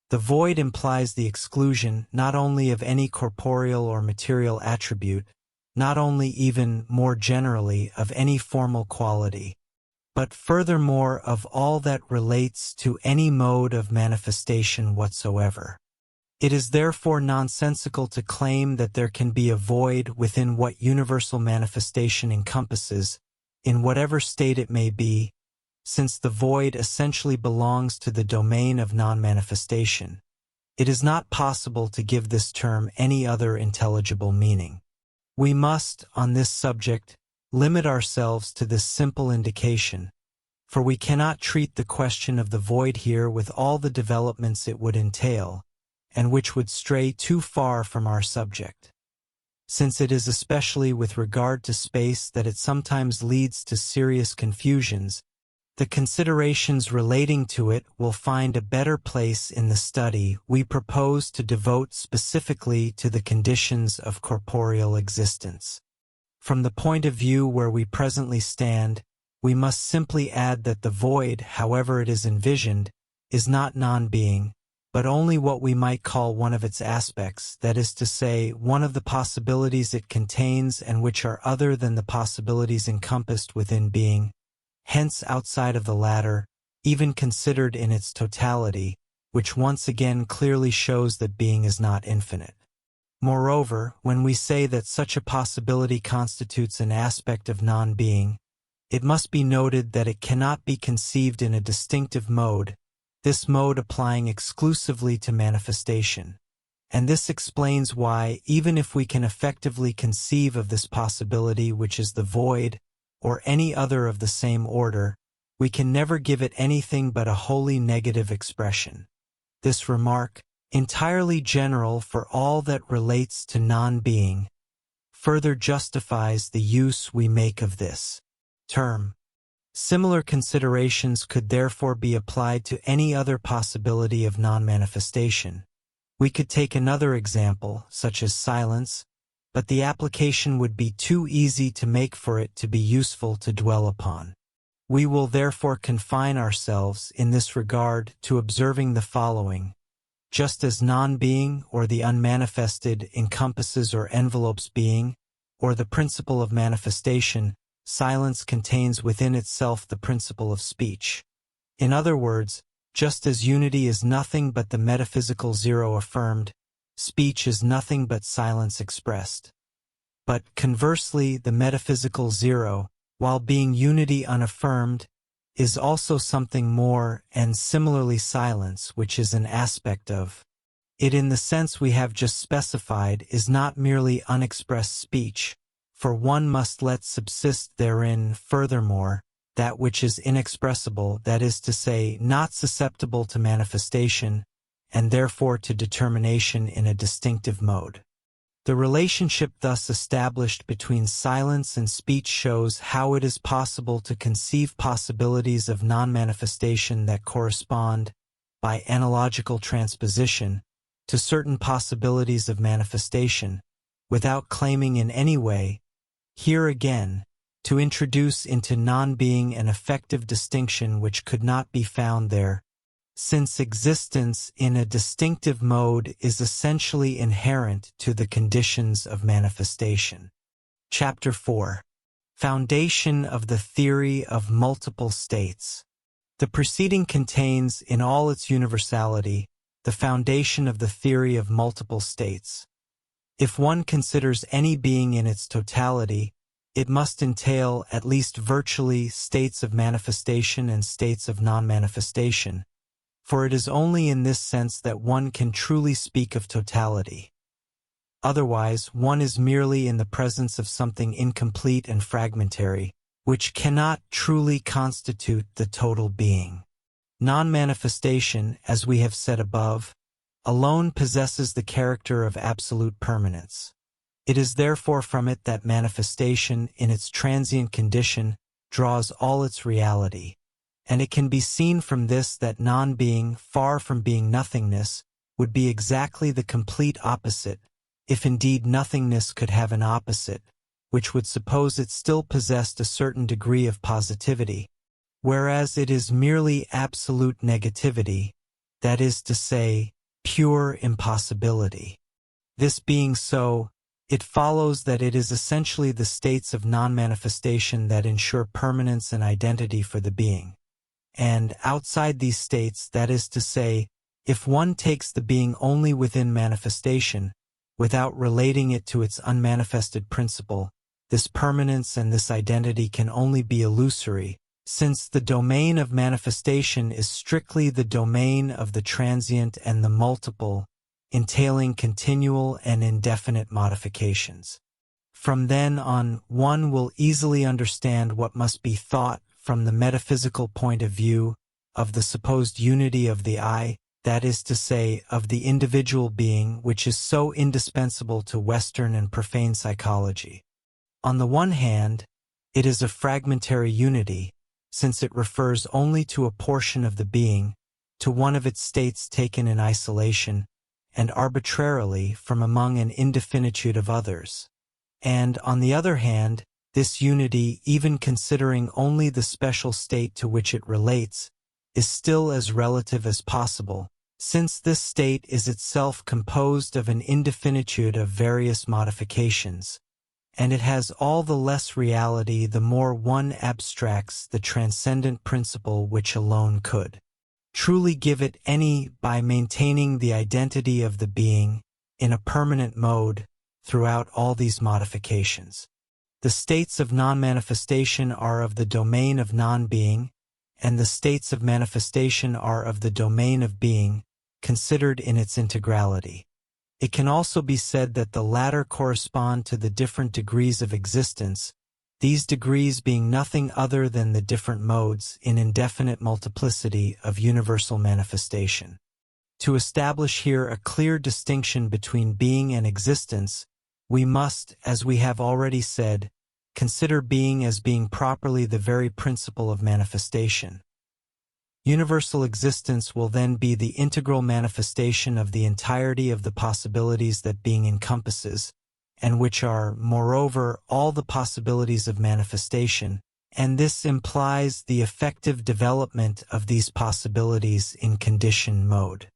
The void implies the exclusion not only of any corporeal or material attribute, not only even, more generally, of any formal quality, but furthermore of all that relates to any mode of manifestation whatsoever. It is therefore nonsensical to claim that there can be a void within what universal manifestation encompasses, in whatever state it may be, since the void essentially belongs to the domain of non-manifestation. It is not possible to give this term any other intelligible meaning. We must, on this subject, limit ourselves to this simple indication, for we cannot treat the question of the void here with all the developments it would entail, and which would stray too far from our subject. Since it is especially with regard to space that it sometimes leads to serious confusions, the considerations relating to it will find a better place in the study we propose to devote specifically to the conditions of corporeal existence. From the point of view where we presently stand, we must simply add that the void, however it is envisioned, is not non-being, but only what we might call one of its aspects, that is to say, one of the possibilities it contains and which are other than the possibilities encompassed within being, hence outside of the latter, even considered in its totality, which once again clearly shows that being is not infinite. Moreover, when we say that such a possibility constitutes an aspect of non-being, it must be noted that it cannot be conceived in a distinctive mode, this mode applying exclusively to manifestation. And this explains why, even if we can effectively conceive of this possibility which is the void, or any other of the same order, we can never give it anything but a wholly negative expression. This remark, entirely general for all that relates to non-being, further justifies the use we make of this term. Similar considerations could therefore be applied to any other possibility of non-manifestation. We could take another example, such as silence, but the application would be too easy to make for it to be useful to dwell upon. We will therefore confine ourselves in this regard to observing the following. Just as non-being or the unmanifested encompasses or envelopes being, or the principle of manifestation, silence contains within itself the principle of speech. In other words, just as unity is nothing but the metaphysical zero affirmed, speech is nothing but silence expressed. But conversely, the metaphysical zero, while being unity unaffirmed, is also something more, and similarly silence, which is an aspect of it in the sense we have just specified, is not merely unexpressed speech, for one must let subsist therein furthermore that which is inexpressible, that is to say, not susceptible to manifestation, and therefore to determination in a distinctive mode. The relationship thus established between silence and speech shows how it is possible to conceive possibilities of non-manifestation that correspond, by analogical transposition, to certain possibilities of manifestation, without claiming in any way, here again, to introduce into non-being an effective distinction which could not be found there, since existence in a distinctive mode is essentially inherent to the conditions of manifestation. Chapter 4. Foundation of the Theory of Multiple States. The preceding contains, in all its universality, the foundation of the theory of multiple states. If one considers any being in its totality, it must entail, at least virtually, states of manifestation and states of non-manifestation, for it is only in this sense that one can truly speak of totality. Otherwise, one is merely in the presence of something incomplete and fragmentary, which cannot truly constitute the total being. Non-manifestation, as we have said above, alone possesses the character of absolute permanence. It is therefore from it that manifestation, in its transient condition, draws all its reality, and it can be seen from this that non-being, far from being nothingness, would be exactly the complete opposite, if indeed nothingness could have an opposite, which would suppose it still possessed a certain degree of positivity, whereas it is merely absolute negativity, that is to say, pure impossibility. This being so, it follows that it is essentially the states of non-manifestation that ensure permanence and identity for the being. And outside these states, that is to say, if one takes the being only within manifestation, without relating it to its unmanifested principle, this permanence and this identity can only be illusory, since the domain of manifestation is strictly the domain of the transient and the multiple, entailing continual and indefinite modifications. From then on, one will easily understand what must be thought from the metaphysical point of view of the supposed unity of the I, that is to say, of the individual being, which is so indispensable to Western and profane psychology. On the one hand, it is a fragmentary unity, since it refers only to a portion of the being, to one of its states taken in isolation, and arbitrarily from among an indefinitude of others. And, on the other hand, this unity, even considering only the special state to which it relates, is still as relative as possible, since this state is itself composed of an indefinitude of various modifications, and it has all the less reality the more one abstracts the transcendent principle which alone could truly give it any by maintaining the identity of the being in a permanent mode throughout all these modifications. The states of non-manifestation are of the domain of non-being, and the states of manifestation are of the domain of being, considered in its integrality. It can also be said that the latter correspond to the different degrees of existence, these degrees being nothing other than the different modes in indefinite multiplicity of universal manifestation. To establish here a clear distinction between being and existence, we must, as we have already said, consider being as being properly the very principle of manifestation. Universal existence will then be the integral manifestation of the entirety of the possibilities that being encompasses, and which are, moreover, all the possibilities of manifestation, and this implies the effective development of these possibilities in condition mode.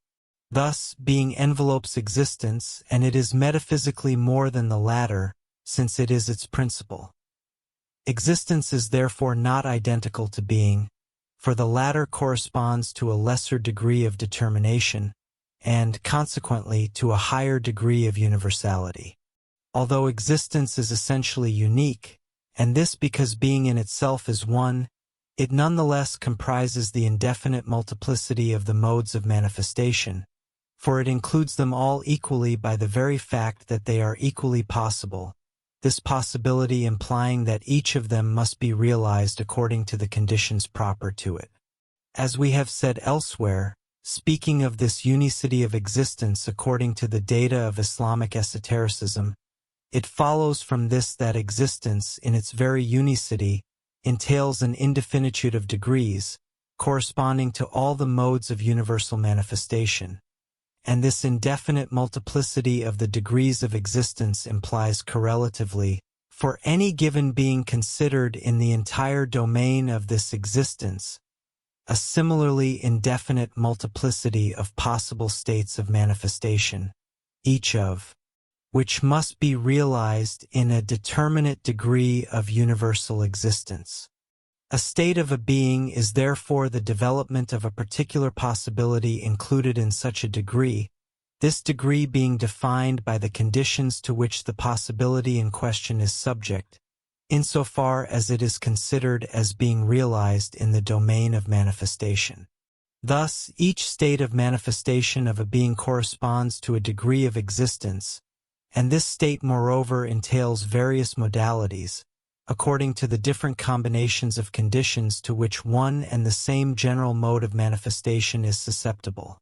Thus, being envelopes existence, and it is metaphysically more than the latter, since it is its principle. Existence is therefore not identical to being, for the latter corresponds to a lesser degree of determination, and, consequently, to a higher degree of universality. Although existence is essentially unique, and this because being in itself is one, it nonetheless comprises the indefinite multiplicity of the modes of manifestation, for it includes them all equally by the very fact that they are equally possible, this possibility implying that each of them must be realized according to the conditions proper to it. As we have said elsewhere, speaking of this unicity of existence according to the data of Islamic esotericism, it follows from this that existence in its very unicity entails an indefinitude of degrees, corresponding to all the modes of universal manifestation, and this indefinite multiplicity of the degrees of existence implies correlatively, for any given being considered in the entire domain of this existence, a similarly indefinite multiplicity of possible states of manifestation, each of which must be realized in a determinate degree of universal existence. A state of a being is therefore the development of a particular possibility included in such a degree, this degree being defined by the conditions to which the possibility in question is subject, insofar as it is considered as being realized in the domain of manifestation. Thus, each state of manifestation of a being corresponds to a degree of existence, and this state moreover entails various modalities, according to the different combinations of conditions to which one and the same general mode of manifestation is susceptible.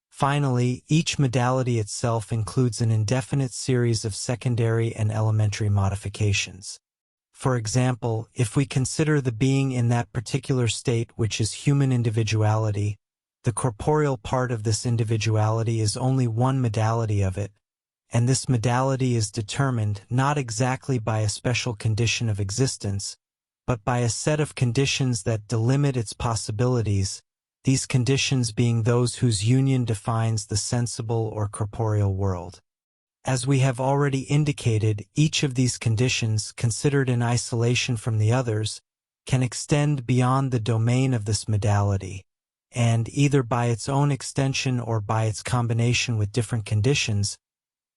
Finally, each modality itself includes an indefinite series of secondary and elementary modifications. For example, if we consider the being in that particular state which is human individuality, the corporeal part of this individuality is only one modality of it, and this modality is determined not exactly by a special condition of existence, but by a set of conditions that delimit its possibilities, these conditions being those whose union defines the sensible or corporeal world. As we have already indicated, each of these conditions, considered in isolation from the others, can extend beyond the domain of this modality, and either by its own extension or by its combination with different conditions,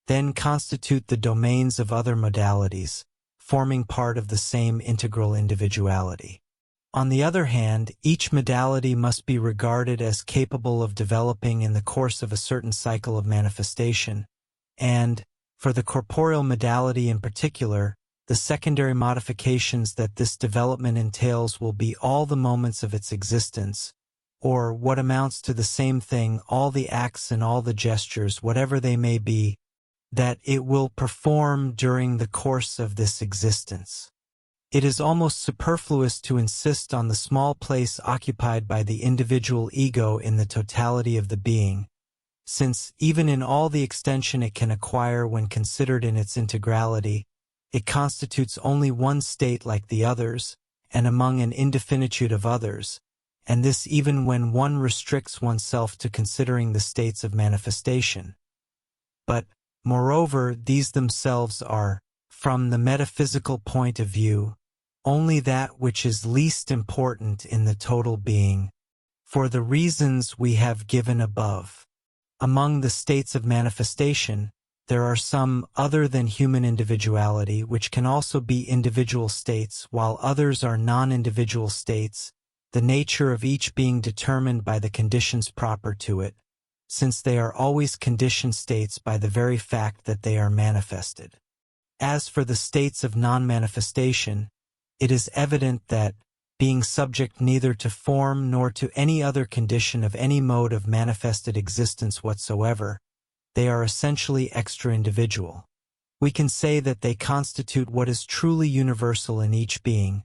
then constitute the domains of other modalities, forming part of the same integral individuality. On the other hand, each modality must be regarded as capable of developing in the course of a certain cycle of manifestation, and, for the corporeal modality in particular, the secondary modifications that this development entails will be all the moments of its existence, or, what amounts to the same thing, all the acts and all the gestures, whatever they may be, that it will perform during the course of this existence. It is almost superfluous to insist on the small place occupied by the individual ego in the totality of the being, since, even in all the extension it can acquire when considered in its integrality, It constitutes only one state like the others, and among an indefinitude of others, and this even when one restricts oneself to considering the states of manifestation. But, moreover, these themselves are, from the metaphysical point of view, only that which is least important in the total being, for the reasons we have given above. Among the states of manifestation, there are some other than human individuality which can also be individual states, while others are non-individual states, the nature of each being determined by the conditions proper to it, since they are always conditioned states by the very fact that they are manifested. As for the states of non-manifestation, it is evident that, being subject neither to form nor to any other condition of any mode of manifested existence whatsoever, they are essentially extra-individual. We can say that they constitute what is truly universal in each being,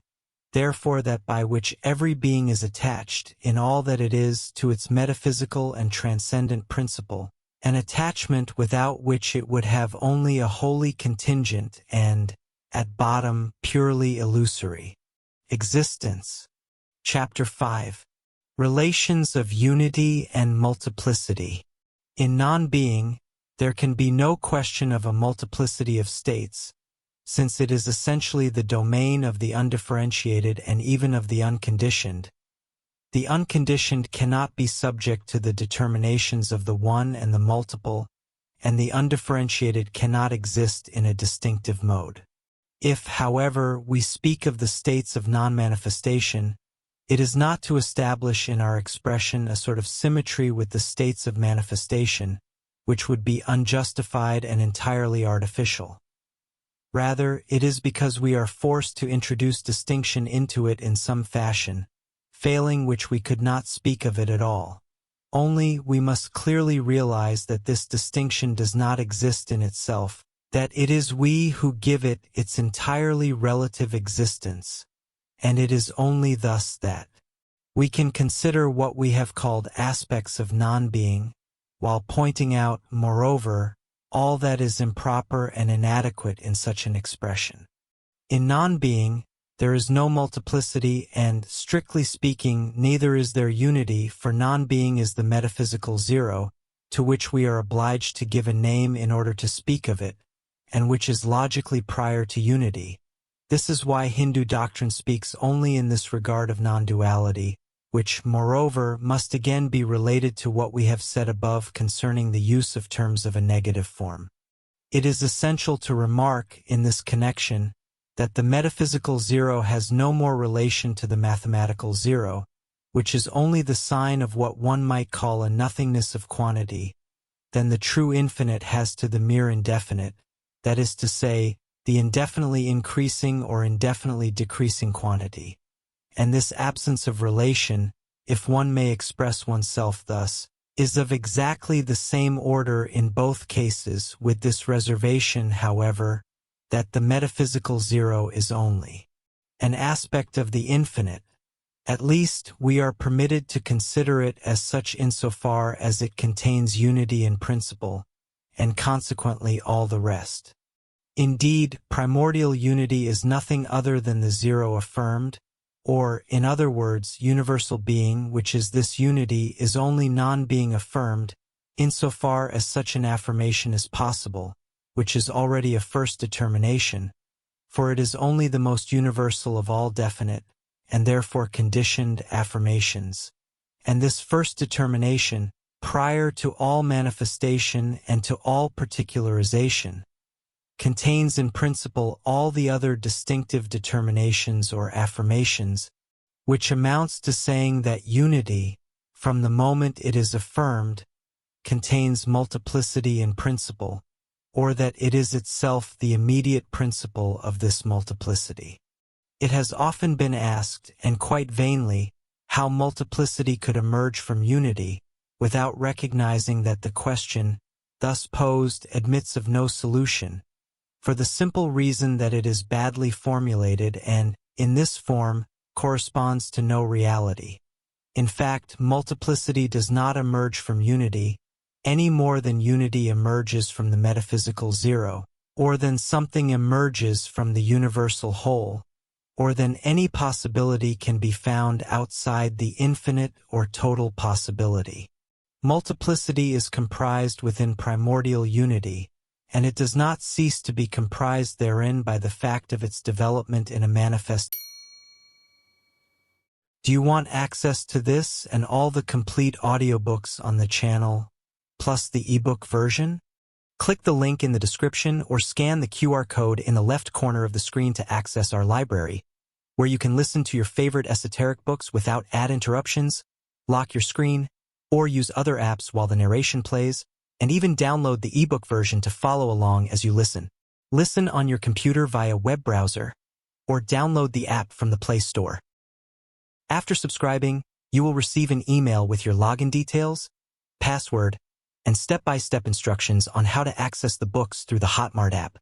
therefore that by which every being is attached, in all that it is, to its metaphysical and transcendent principle, an attachment without which it would have only a wholly contingent and, at bottom, purely illusory existence. Chapter 5. Relations of Unity and Multiplicity. In non-being, there can be no question of a multiplicity of states, since it is essentially the domain of the undifferentiated and even of the unconditioned. The unconditioned cannot be subject to the determinations of the one and the multiple, and the undifferentiated cannot exist in a distinctive mode. If, however, we speak of the states of non-manifestation, it is not to establish in our expression a sort of symmetry with the states of manifestation, which would be unjustified and entirely artificial. Rather, it is because we are forced to introduce distinction into it in some fashion, failing which we could not speak of it at all. Only we must clearly realize that this distinction does not exist in itself, that it is we who give it its entirely relative existence, and it is only thus that we can consider what we have called aspects of non-being, while pointing out, moreover, all that is improper and inadequate in such an expression. In non-being, there is no multiplicity and, strictly speaking, neither is there unity, for non-being is the metaphysical zero, to which we are obliged to give a name in order to speak of it, and which is logically prior to unity. This is why Hindu doctrine speaks only in this regard of non-duality, which, moreover, must again be related to what we have said above concerning the use of terms of a negative form. It is essential to remark, in this connection, that the metaphysical zero has no more relation to the mathematical zero, which is only the sign of what one might call a nothingness of quantity, than the true infinite has to the mere indefinite, that is to say, the indefinitely increasing or indefinitely decreasing quantity. And this absence of relation, if one may express oneself thus, is of exactly the same order in both cases, with this reservation, however, that the metaphysical zero is only an aspect of the infinite. At least, we are permitted to consider it as such insofar as it contains unity in principle, and consequently all the rest. Indeed, primordial unity is nothing other than the zero affirmed, or, in other words, universal being, which is this unity, is only non-being affirmed, insofar as such an affirmation is possible, which is already a first determination, for it is only the most universal of all definite, and therefore conditioned, affirmations. And this first determination, prior to all manifestation and to all particularization, contains in principle all the other distinctive determinations or affirmations, which amounts to saying that unity, from the moment it is affirmed, contains multiplicity in principle, or that it is itself the immediate principle of this multiplicity. It has often been asked, and quite vainly, how multiplicity could emerge from unity, without recognizing that the question, thus posed, admits of no solution, for the simple reason that it is badly formulated and, in this form, corresponds to no reality. In fact, multiplicity does not emerge from unity, any more than unity emerges from the metaphysical zero, or then something emerges from the universal whole, or then any possibility can be found outside the infinite or total possibility. Multiplicity is comprised within primordial unity, and it does not cease to be comprised therein by the fact of its development in a manifest. Do you want access to this and all the complete audiobooks on the channel, plus the ebook version? Click the link in the description or scan the QR code in the left corner of the screen to access our library, where you can listen to your favorite esoteric books without ad interruptions, lock your screen, or use other apps while the narration plays, and even download the ebook version to follow along as you listen. Listen on your computer via web browser, or download the app from the Play Store. After subscribing, you will receive an email with your login details, password, and step-by-step instructions on how to access the books through the Hotmart app.